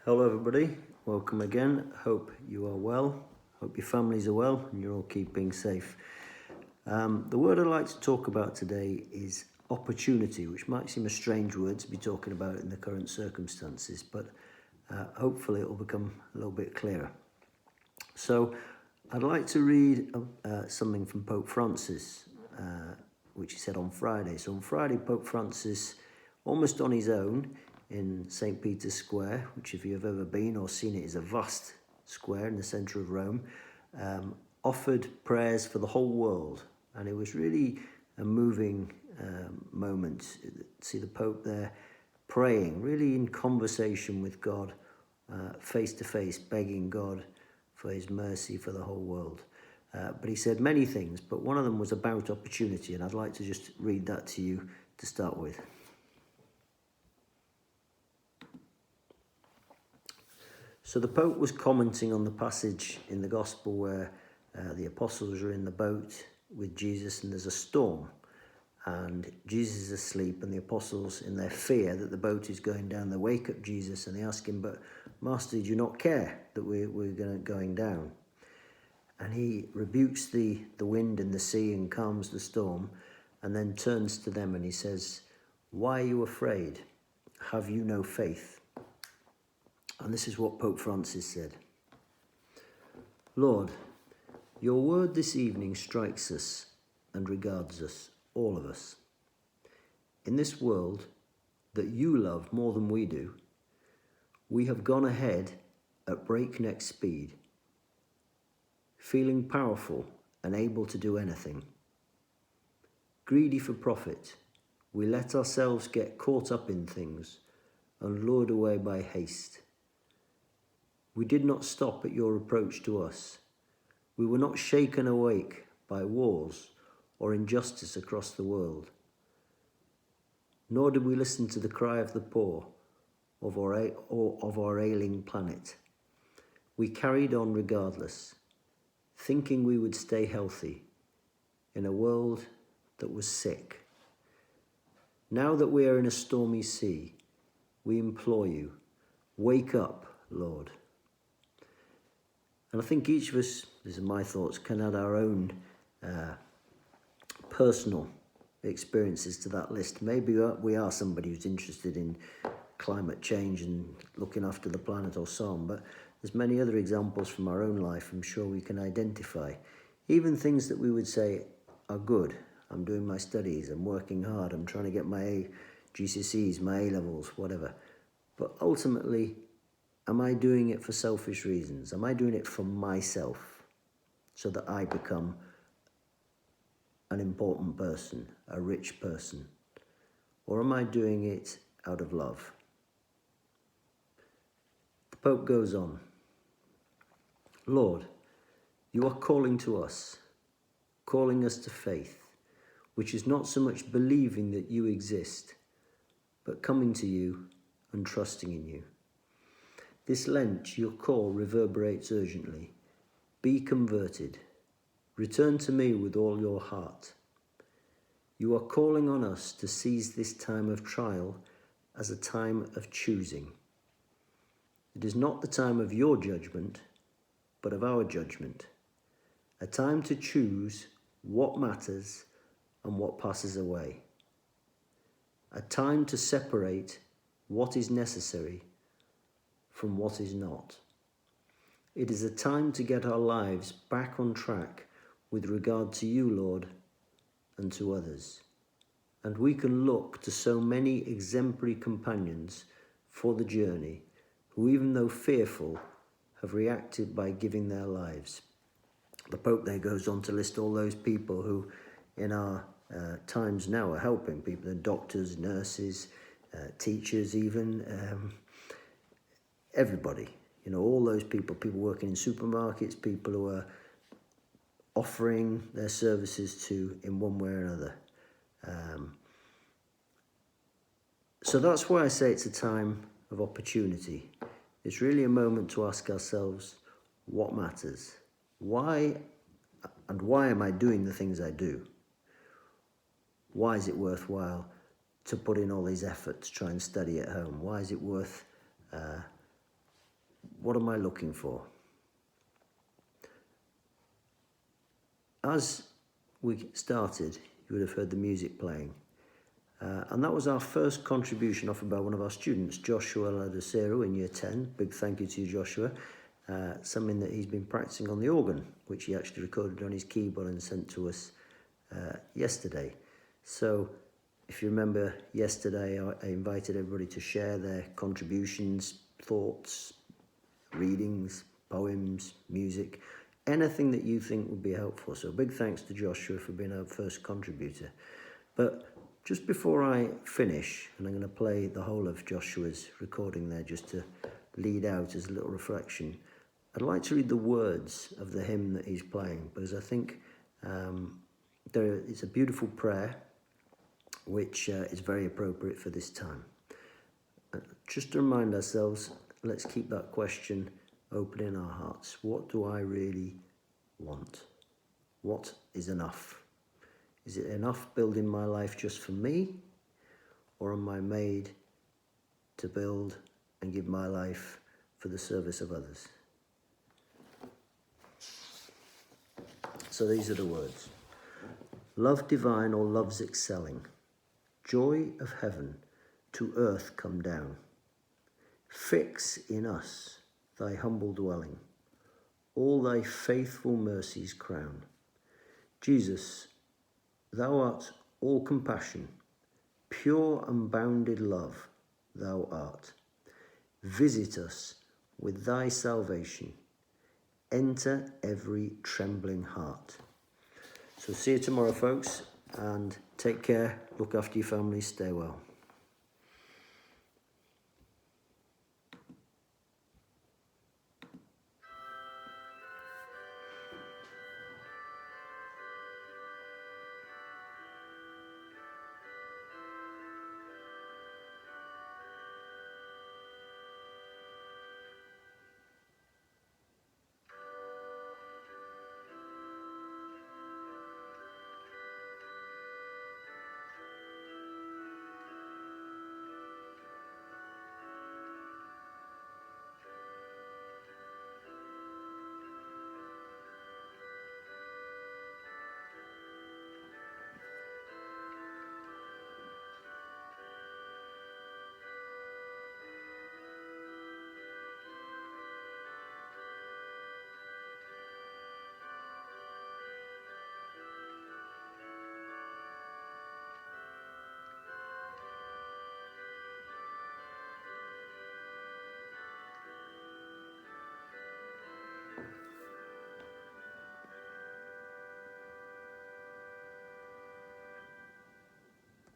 Hello everybody, welcome again. Hope you are well, hope your families are well and you're all keeping safe. The word I'd like to talk about today is opportunity, which might seem a strange word to be talking about in the current circumstances, but hopefully it will become a little bit clearer. So I'd like to read something from Pope Francis, which he said on Friday. So on Friday, Pope Francis, almost on his own, in St. Peter's Square, which if you've ever been or seen it is a vast square in the centre of Rome, offered prayers for the whole world. And it was really a moving moment to see the Pope there praying, really in conversation with God, face to face, begging God for his mercy for the whole world. But he said many things, but one of them was about opportunity, and I'd like to just read that to you to start with. So the Pope was commenting on the passage in the Gospel where the apostles are in the boat with Jesus and there's a storm and Jesus is asleep, and the apostles, in their fear that the boat is going down, they wake up Jesus and they ask him, "But Master, do you not care that we're going down?" And he rebukes the wind and the sea and calms the storm, and then turns to them and he says, "Why are you afraid? Have you no faith?" And this is what Pope Francis said. "Lord, your word this evening strikes us and regards us, all of us. In this world that you love more than we do, we have gone ahead at breakneck speed, feeling powerful and able to do anything. Greedy for profit, we let ourselves get caught up in things and lured away by haste. We did not stop at your approach to us. We were not shaken awake by wars or injustice across the world. Nor did we listen to the cry of the poor or of our ailing planet. We carried on regardless, thinking we would stay healthy in a world that was sick. Now that we are in a stormy sea, we implore you, wake up, Lord." And I think each of us, these are my thoughts, can add our own personal experiences to that list. Maybe we are somebody who's interested in climate change and looking after the planet or so on, but there's many other examples from our own life I'm sure we can identify. Even things that we would say are good. I'm doing my studies, I'm working hard, I'm trying to get my GCSEs, my A-levels, whatever. But ultimately, am I doing it for selfish reasons? Am I doing it for myself so that I become an important person, a rich person? Or am I doing it out of love? The Pope goes on, "Lord, you are calling to us, calling us to faith, which is not so much believing that you exist, but coming to you and trusting in you. This Lent, your call reverberates urgently. Be converted. Return to me with all your heart. You are calling on us to seize this time of trial as a time of choosing. It is not the time of your judgment, but of our judgment. A time to choose what matters and what passes away. A time to separate what is necessary from what is not. It is a time to get our lives back on track with regard to you, Lord, and to others. And we can look to so many exemplary companions for the journey who, even though fearful, have reacted by giving their lives." The Pope there goes on to list all those people who in our times now are helping people, doctors, nurses, teachers even, everybody, all those people working in supermarkets, people who are offering their services to in one way or another. So that's why I say it's a time of opportunity. It's really a moment to ask ourselves what matters. Why am I doing the things I do? Why is it worthwhile to put in all these effort to try and study at home? Why is it worth what am I looking for? As we started, you would have heard the music playing. And that was our first contribution offered by one of our students, Joshua Ladocero in Year 10. Big thank you to you, Joshua. Something that he's been practicing on the organ, which he actually recorded on his keyboard and sent to us yesterday. So if you remember yesterday, I invited everybody to share their contributions, thoughts, readings, poems, music, anything that you think would be helpful. So big thanks to Joshua for being our first contributor. But just before I finish, and I'm going to play the whole of Joshua's recording there just to lead out as a little reflection, I'd like to read the words of the hymn that he's playing, because I think it's a beautiful prayer which is very appropriate for this time. Just to remind ourselves, let's keep that question open in our hearts. What do I really want? What is enough? Is it enough building my life just for me? Or am I made to build and give my life for the service of others? So these are the words. Love divine or love's excelling, joy of heaven to earth come down. Fix in us thy humble dwelling, all thy faithful mercies crown. Jesus, thou art all compassion, pure unbounded love thou art. Visit us with thy salvation, enter every trembling heart. So see you tomorrow, folks, and take care, look after your family, stay well.